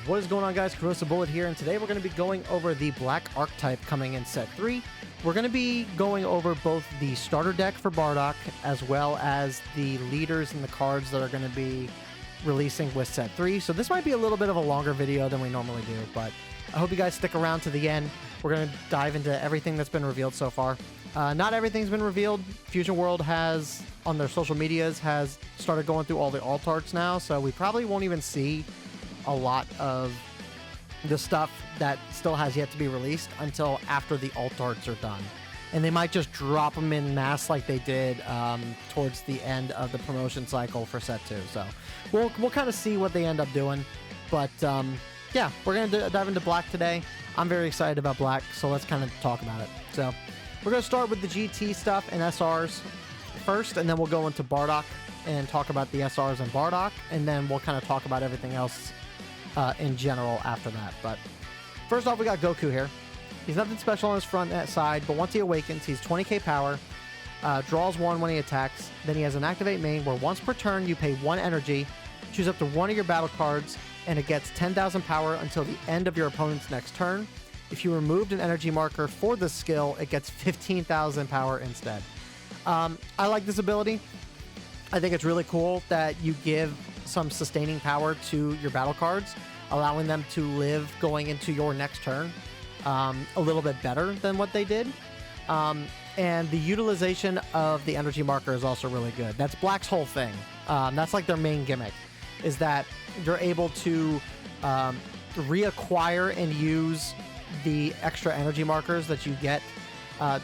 What is going on, guys? Corrosive Bullet here, and today we're going to be going over the Black Archetype coming in Set 3. We're going to be going over both the starter deck for Bardock, as well as the leaders and the cards that are going to be releasing with Set 3. So this might be a little bit of a longer video than we normally do, but I hope you guys stick around to the end. We're going to dive into everything that's been revealed so far. Not everything's been revealed. Fusion World has, on their social medias, has started going through all the alt arts now, so we probably won't even see a lot of the stuff that still has yet to be released until after the alt arts are done. And they might just drop them in mass like they did towards the end of the promotion cycle for Set 2. So we'll kind of see what they end up doing. But yeah, we're going to dive into Black today. I'm very excited about Black, so let's kind of talk about it. So we're going to start with the GT stuff and SRs first, and then we'll go into Bardock and talk about the SRs and Bardock, and then we'll kind of talk about everything else in general after that. But first off, we got Goku here. He's nothing special on his front side, but once he awakens, he's 20k power, draws 1 when he attacks. Then he has an activate main where once per turn you pay 1 energy, choose up to 1 of your battle cards, and it gets 10,000 power until the end of your opponent's next turn. If you removed an energy marker for this skill, it gets 15,000 power instead. I like this ability. I think it's really cool that you give some sustaining power to your battle cards, allowing them to live going into your next turn a little bit better than what they did. And the utilization of the energy marker is also really good. That's Black's whole thing. That's like their main gimmick, is that you're able to reacquire and use the extra energy markers that you get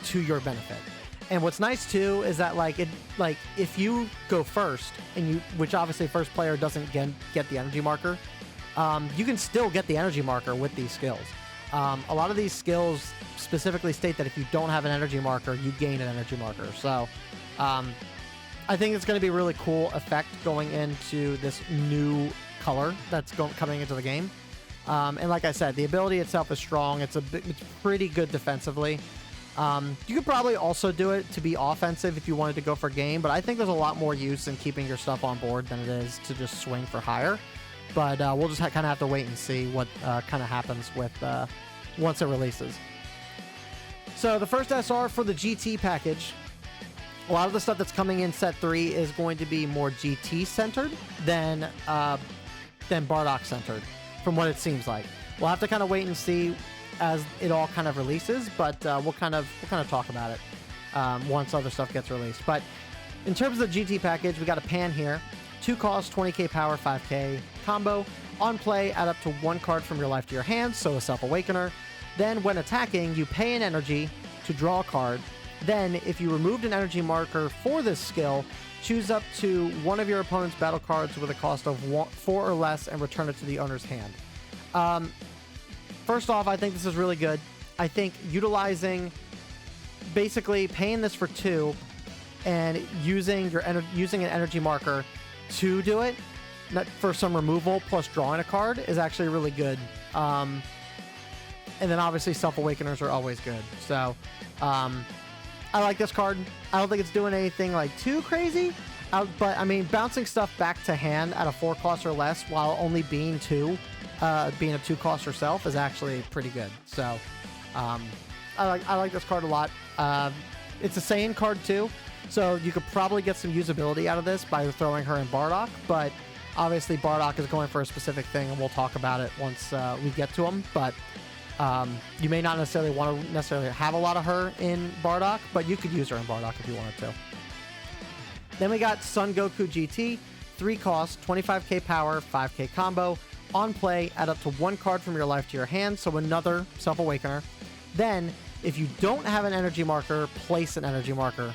to your benefit. And what's nice too is that if you go first, and which obviously first player doesn't get the energy marker, you can still get the energy marker with these skills. A lot of these skills specifically state that if you don't have an energy marker, you gain an energy marker. So I think it's going to be a really cool effect going into this new color that's coming into the game. And like I said, the ability itself is strong. It's pretty good defensively. You could probably also do it to be offensive if you wanted to go for game, but I think there's a lot more use in keeping your stuff on board than it is to just swing for higher. But we'll just kind of have to wait and see what kind of happens with once it releases. So the first SR for the GT package, a lot of the stuff that's coming in Set 3 is going to be more GT centered than Bardock centered, from what it seems like. We'll have to kind of wait and see as it all kind of releases, but we'll kind of talk about it once other stuff gets released. But in terms of the GT package, we got a Pan here. 2 cost, 20k power, 5k combo. On play, add up to 1 card from your life to your hand, so a Self-Awakener. Then when attacking, you pay an energy to draw a card. Then, if you removed an energy marker for this skill, choose up to 1 of your opponent's battle cards with a cost of 4 or less and return it to the owner's hand. First off, I think this is really good. I think basically paying this for 2 and using an energy marker to do it, not for some removal plus drawing a card, is actually really good. And then obviously Self-Awakeners are always good. So I like this card. I don't think it's doing anything like too crazy, but I mean, bouncing stuff back to hand at a 4 cost or less while only being 2. Being a 2 cost herself is actually pretty good. So I like this card a lot. It's a Saiyan card too, so you could probably get some usability out of this by throwing her in Bardock, but obviously Bardock is going for a specific thing, and we'll talk about it once we get to him. But you may not necessarily want to have a lot of her in Bardock, but you could use her in Bardock if you wanted to. Then we got Son Goku GT, 3 cost, 25k power, 5k combo. On play, add up to 1 card from your life to your hand, so another Self-Awakener. Then, if you don't have an energy marker, place an energy marker.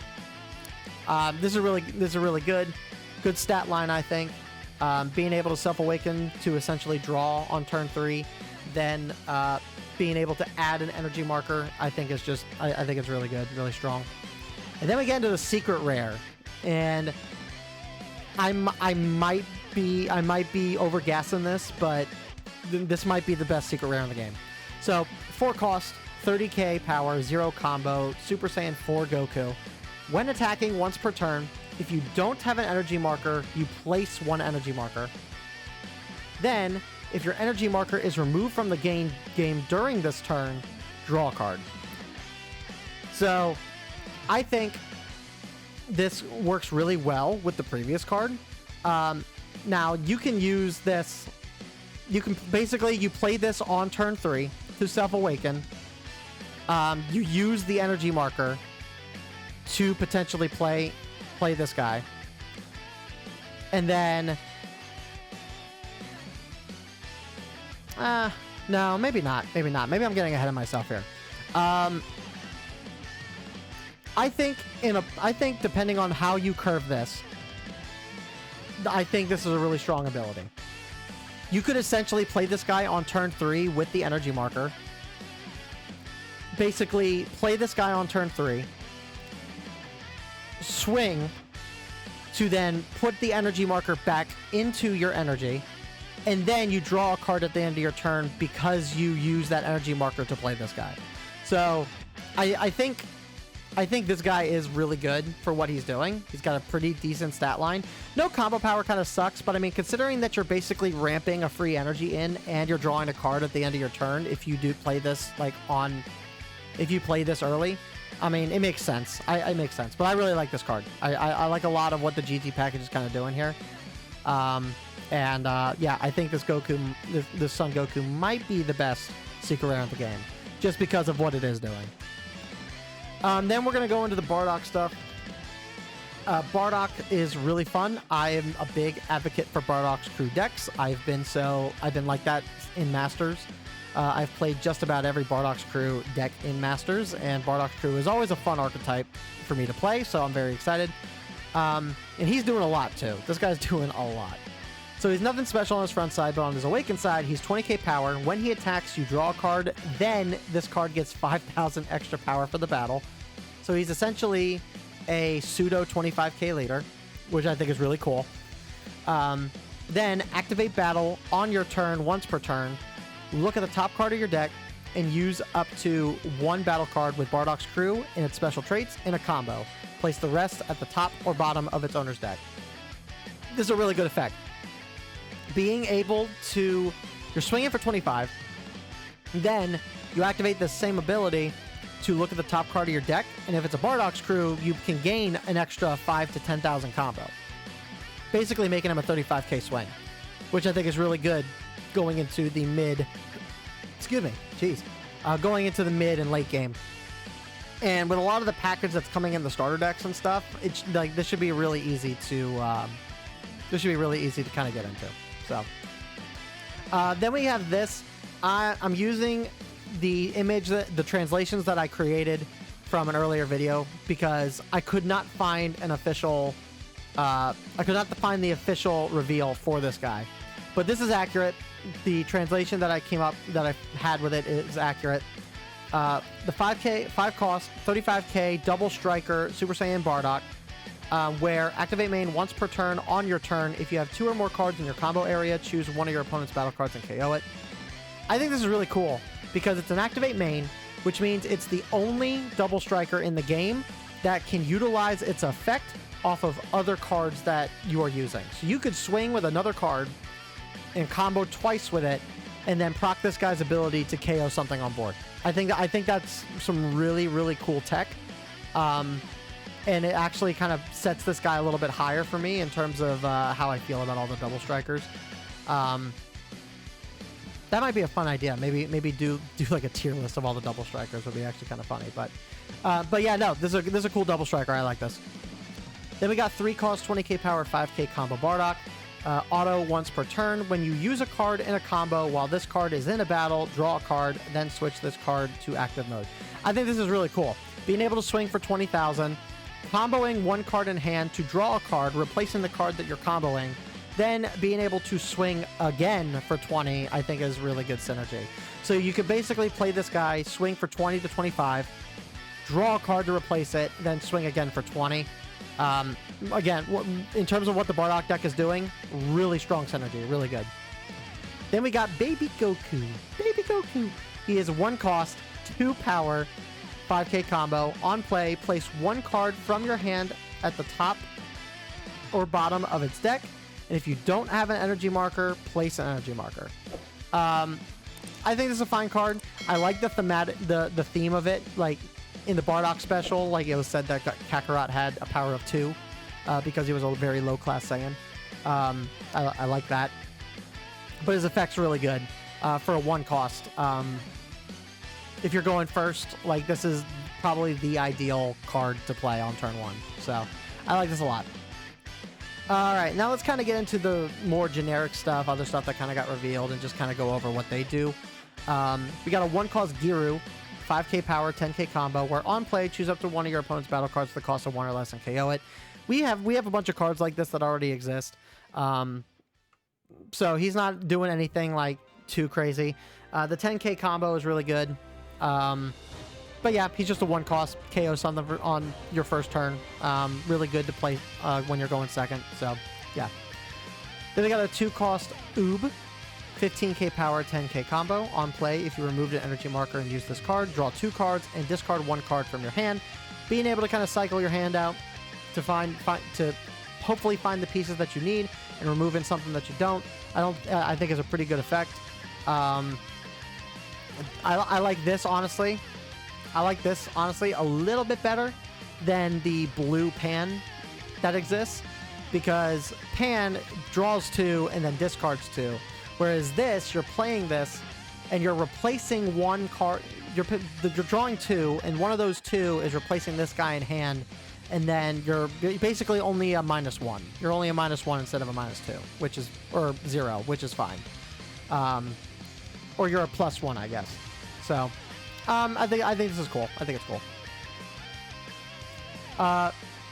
This is really good stat line, I think. Being able to Self-Awaken to essentially draw on turn 3, then being able to add an energy marker, I think is just I think it's really good, really strong. And then we get into the secret rare, and I might be overgassing this, but this might be the best secret rare in the game. So 4 cost, 30k power, 0 combo, Super Saiyan 4 Goku. When attacking once per turn, if you don't have an energy marker, you place 1 energy marker. Then, if your energy marker is removed from the game during this turn, draw a card. So, I think this works really well with the previous card. Now, you can use this. You can basically, you play this on turn 3 to Self-Awaken. You use the energy marker to potentially play this guy. And then... no, maybe not. Maybe not. Maybe I'm getting ahead of myself here. I think depending on how you curve this, I think this is a really strong ability. You could essentially play this guy on turn 3 with the energy marker. Basically, play this guy on turn 3. Swing to then put the energy marker back into your energy. And then you draw a card at the end of your turn because you use that energy marker to play this guy. So, I think this guy is really good for what he's doing. He's got a pretty decent stat line. No combo power kind of sucks, but I mean, considering that you're basically ramping a free energy in and you're drawing a card at the end of your turn, if you do play this if you play this early, I mean, it makes sense. It makes sense, but I really like this card. I like a lot of what the GT package is kind of doing here. Yeah, I think this Son Goku might be the best secret rare in the game, just because of what it is doing. Then we're going to go into the Bardock stuff. Bardock is really fun. I am a big advocate for Bardock's crew decks. I've been like that in Masters. I've played just about every Bardock's crew deck in Masters, and Bardock's crew is always a fun archetype for me to play, so I'm very excited. And he's doing a lot, too. This guy's doing a lot. So he's nothing special on his front side, but on his Awakened side, he's 20k power. When he attacks, you draw a card. Then this card gets 5,000 extra power for the battle. So he's essentially a pseudo 25k leader, which I think is really cool. Then activate battle on your turn once per turn. Look at the top card of your deck and use up to one battle card with Bardock's crew and its special traits in a combo. Place the rest at the top or bottom of its owner's deck. This is a really good effect. Being able to... You're swinging for 25. Then you activate the same ability to look at the top card of your deck, and if it's a Bardock's crew, you can gain an extra 5 to 10,000 combo. Basically making him a 35k swing, which I think is really good going into the mid... Excuse me. Jeez. Going into the mid and late game. And with a lot of the package that's coming in the starter decks and stuff, it's like this should be really easy to kind of get into. So then we have this. I'm using the image, the translations that I created from an earlier video because I could not find an official. I could not find the official reveal for this guy, but this is accurate. The translation that I had with it is accurate. The 5 cost, 35k double striker Super Saiyan Bardock. Where activate main once per turn on your turn. If you have 2 or more cards in your combo area, choose one of your opponent's battle cards and KO it. I think this is really cool because it's an activate main, which means it's the only double striker in the game that can utilize its effect off of other cards that you are using. So you could swing with another card and combo twice with it and then proc this guy's ability to KO something on board. I think that's some really, really cool tech. And it actually kind of sets this guy a little bit higher for me in terms of how I feel about all the double strikers. That might be a fun idea. Maybe do like a tier list of all the double strikers would be actually kind of funny. But yeah, no, this is a cool double striker. I like this. Then we got 3 cost, 20k power, 5k combo Bardock. Auto once per turn. When you use a card in a combo while this card is in a battle, draw a card, then switch this card to active mode. I think this is really cool. Being able to swing for 20,000. Comboing one card in hand to draw a card, replacing the card that you're comboing, then being able to swing again for 20, I think is really good synergy. So you could basically play this guy, swing for 20 to 25, draw a card to replace it, then swing again for 20. Again, in terms of what the Bardock deck is doing, really strong synergy, really good. Then we got Baby Goku. Baby Goku. He is 1 cost, 2 power, 5k combo. On play, place 1 card from your hand at the top or bottom of its deck. And if you don't have an energy marker, place an energy marker. I think this is a fine card. I like the the theme of it. Like in the Bardock special, like it was said that Kakarot had a power of 2 because he was a very low class Saiyan. I like that. But his effect's really good for a 1 cost. If you're going first, like this is probably the ideal card to play on turn 1. So I like this a lot. All right, now let's kind of get into the more generic stuff, other stuff that kind of got revealed, and just kind of go over what they do. We got a 1-cost Giru, 5k power, 10k combo, where on play, choose up to one of your opponent's battle cards for the cost of 1 or less and KO it. We have a bunch of cards like this that already exist. So he's not doing anything like too crazy. The 10k combo is really good. But yeah, he's just a 1-cost KOs on your first turn. Really good to play when you're going second. So yeah. Then we got a 2-cost Oob, 15k power, 10k combo. On play, if you removed an energy marker and used this card, draw 2 cards and discard 1 card from your hand. Being able to kind of cycle your hand out to to hopefully find the pieces that you need and removing something that you don't. I think is a pretty good effect. I like this honestly. I like this honestly a little bit better than the blue Pan that exists, because Pan draws 2 and then discards 2, whereas this, you're playing this and you're replacing 1 card. You're drawing 2, and one of those 2 is replacing this guy in hand, and then you're basically only a -1. You're only a -1 instead of a -2, which is, or 0, which is fine. Or you're a +1, I guess. So, I think this is cool. I think it's cool.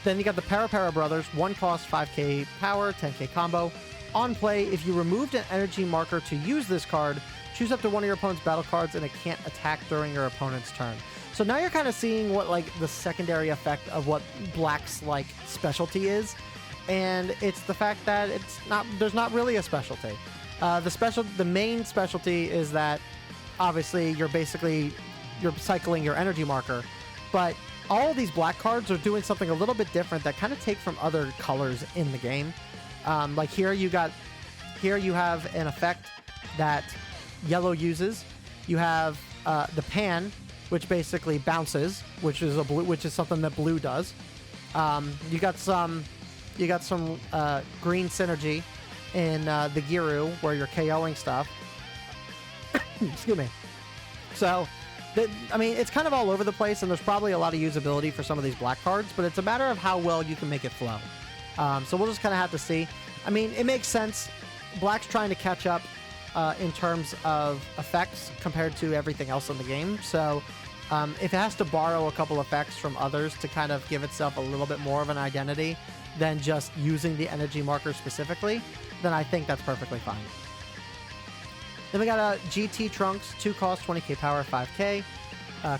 Then you got the Para Brothers, 1-cost, 5k power, 10k combo. On play, if you removed an energy marker to use this card, choose up to one of your opponent's battle cards and it can't attack during your opponent's turn. So now you're kind of seeing what like the secondary effect of what Black's like specialty is, and it's the fact that there's not really a specialty. The main specialty is that obviously you're cycling your energy marker, but all of these black cards are doing something a little bit different that kind of take from other colors in the game. Like here you have an effect that yellow uses. You have the Pan, which basically bounces, which is something that blue does. You got some green synergy in the Giru, where you're KOing stuff. Excuse me. So, I mean, it's kind of all over the place, and there's probably a lot of usability for some of these black cards, but it's a matter of how well you can make it flow. So we'll just kind of have to see. I mean, it makes sense. Black's trying to catch up in terms of effects compared to everything else in the game. So if it has to borrow a couple effects from others to kind of give itself a little bit more of an identity than just using the energy marker specifically, then I think that's perfectly fine. Then we got a GT Trunks, 2-cost, 20k power, 5k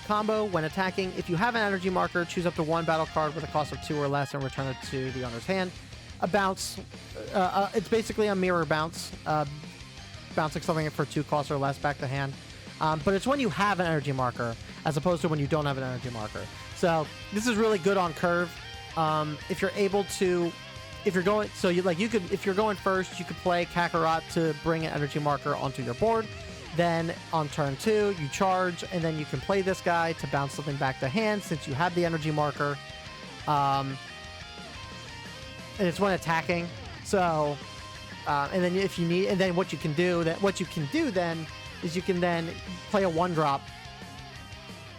combo. When attacking, if you have an energy marker, choose up to 1 battle card with a cost of 2 or less and return it to the owner's hand. A bounce, it's basically a mirror bounce, bouncing something for 2 costs or less back to hand. But it's when you have an energy marker as opposed to when you don't have an energy marker. So this is really good on curve. If you're able to, if you're going first, you could play Kakarot to bring an energy marker onto your board. Then on turn 2, you charge, and then you can play this guy to bounce something back to hand since you have the energy marker. And it's when attacking. So, and then if you need, and then what you can do then is you can then play a 1-drop,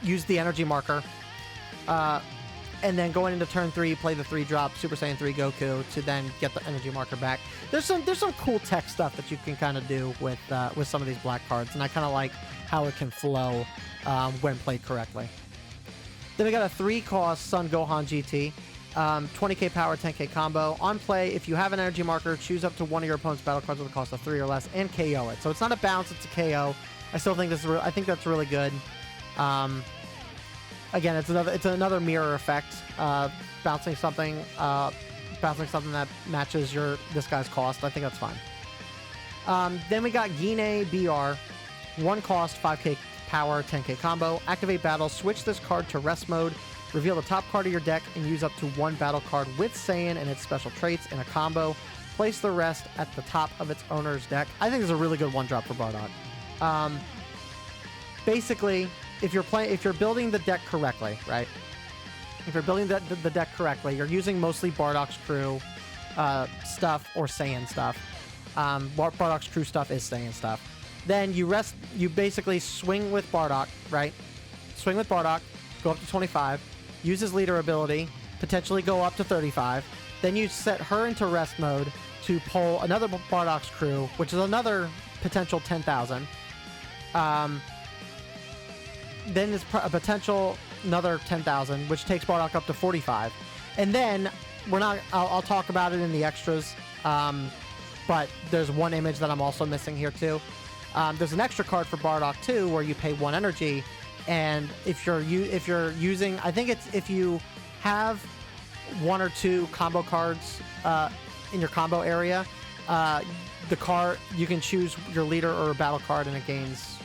use the energy marker, and then going into turn 3, play the 3-drop Super Saiyan 3 Goku to then get the energy marker back. There's some cool tech stuff that you can kind of do with some of these black cards, and I kind of like how it can flow when played correctly. Then we got a 3-cost Son Gohan GT, 20k power, 10k combo. On play, if you have an energy marker, choose up to one of your opponent's battle cards with a cost of 3 or less and KO it. So it's not a bounce, it's a KO. I still think I think that's really good. Again, it's another mirror effect, bouncing something that matches this guy's cost. I think that's fine. Then we got Gine BR, 1 cost, 5k power, 10k combo. Activate battle, switch this card to rest mode, reveal the top card of your deck, and use up to 1 battle card with Saiyan and its special traits in a combo. place the rest at the top of its owner's deck. I think this is a really good one-drop for Bardock. Basically, if you're building the deck correctly, right? If you're building the deck correctly, you're using mostly Bardock's crew stuff or Saiyan stuff. Bardock's crew stuff is Saiyan stuff. Then you basically swing with Bardock, right? Swing with Bardock, go up to 25, use his leader ability, potentially go up to 35. Then you set her into rest mode to pull another Bardock's crew, which is another potential 10,000. Then there's a potential another 10,000, which takes Bardock up to 45. And then I'll talk about it in the extras. But there's one image that I'm also missing here too. There's an extra card for Bardock too, where you pay 1 energy, and if you're using, I think it's if you have 1 or 2 combo cards in your combo area, the card you can choose your leader or a battle card, and it gains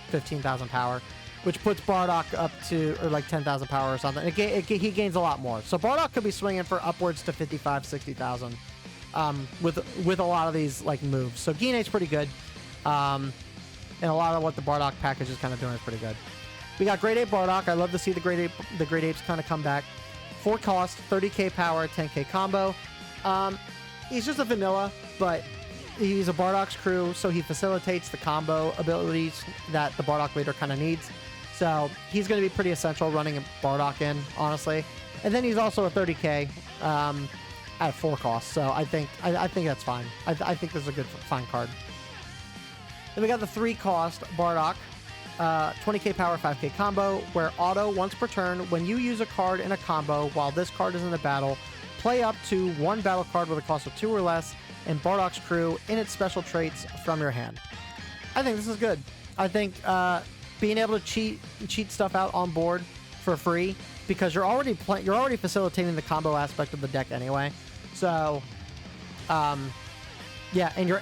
15,000 power, which puts Bardock up to or like 10,000 power or something. He gains a lot more, so Bardock could be swinging for upwards to 55, 60,000. With a lot of these like moves. So Guinea's pretty good. And a lot of what the Bardock package is kind of doing is pretty good. We got Great Ape Bardock. I love to see the Great Apes kind of come back. 4 cost, 30k power, 10k combo. He's just a vanilla, but he's a Bardock's crew, so he facilitates the combo abilities that the Bardock leader kind of needs. So he's going to be pretty essential running a Bardock in, honestly. And then he's also a 30k. At 4 costs, so I think that's fine. I think this is a good, fine card. Then we got the 3 cost Bardock, 20k power, 5k combo, where auto once per turn, when you use a card in a combo while this card is in the battle, play up to 1 battle card with a cost of 2 or less, and Bardock's crew in its special traits from your hand. I think this is good. I think being able to cheat stuff out on board for free, because you're already facilitating the combo aspect of the deck anyway. So, yeah, and you're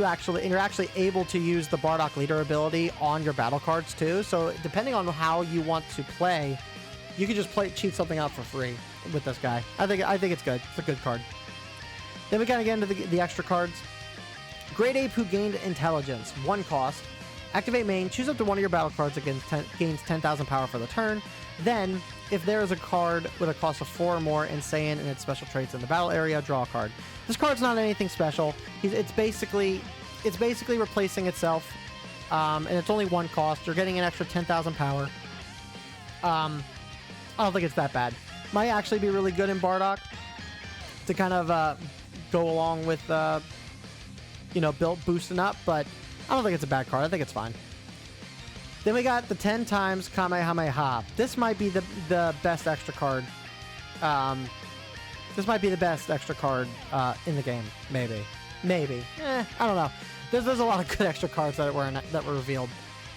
actually able to use the Bardock leader ability on your battle cards too. So depending on how you want to play, you can just cheat something out for free with this guy. I think it's good. It's a good card. Then we gotta get into the extra cards. Great Ape who gained intelligence, 1 cost. Activate main, choose up to 1 of your battle cards gains 10,000 power for the turn. Then, if there is a card with a cost of 4 or more and Saiyan in its special traits in the battle area, draw a card. This card's not anything special. It's basically replacing itself, and it's only 1 cost. You're getting an extra 10,000 power. I don't think it's that bad. Might actually be really good in Bardock to kind of go along with boosting up, but I don't think it's a bad card. I think it's fine. Then we got the 10 times Kamehameha. This might be the best extra card. This might be the best extra card in the game. Maybe. I don't know. There's a lot of good extra cards that were revealed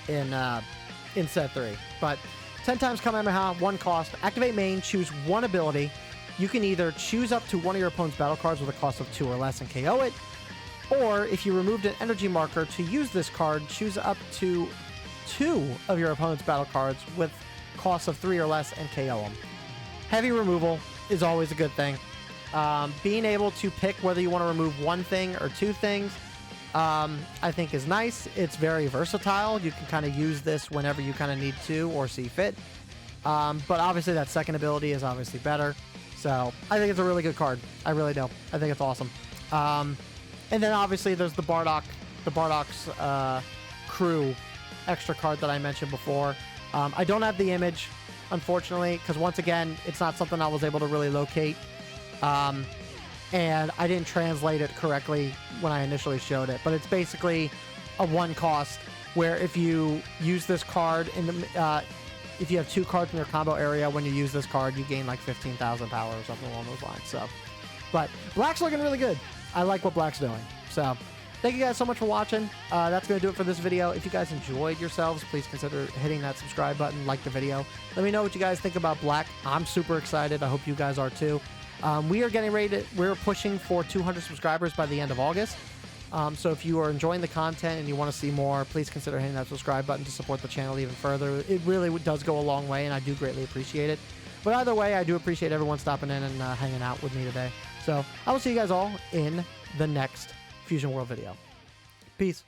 in set 3. But 10 times Kamehameha, 1 cost. Activate main, choose 1 ability. You can either choose up to 1 of your opponent's battle cards with a cost of 2 or less and KO it. Or if you removed an energy marker to use this card, choose up to 2 of your opponent's battle cards with costs of 3 or less and KO them. Heavy removal is always a good thing. Being able to pick whether you want to remove 1 thing or 2 things, I think is nice. It's very versatile. You can kind of use this whenever you kind of need to or see fit. But obviously that second ability is obviously better. So I think it's a really good card. I really do. I think it's awesome. And then obviously there's the Bardock's crew extra card that I mentioned before. I don't have the image, unfortunately, because once again, it's not something I was able to really locate. And I didn't translate it correctly when I initially showed it. But it's basically a 1 cost where if you use this card in the if you have 2 cards in your combo area, when you use this card, you gain like 15,000 power or something along those lines. So, but Black's looking really good. I like what Black's doing. So thank you guys so much for watching. That's going to do it for this video. If you guys enjoyed yourselves, please consider hitting that subscribe button, like the video. Let me know what you guys think about Black. I'm super excited. I hope you guys are too. We're pushing for 200 subscribers by the end of August. So if you are enjoying the content and you want to see more, please consider hitting that subscribe button to support the channel even further. It really does go a long way, and I do greatly appreciate it. But either way, I do appreciate everyone stopping in and hanging out with me today. So I will see you guys all in the next Fusion World video. Peace.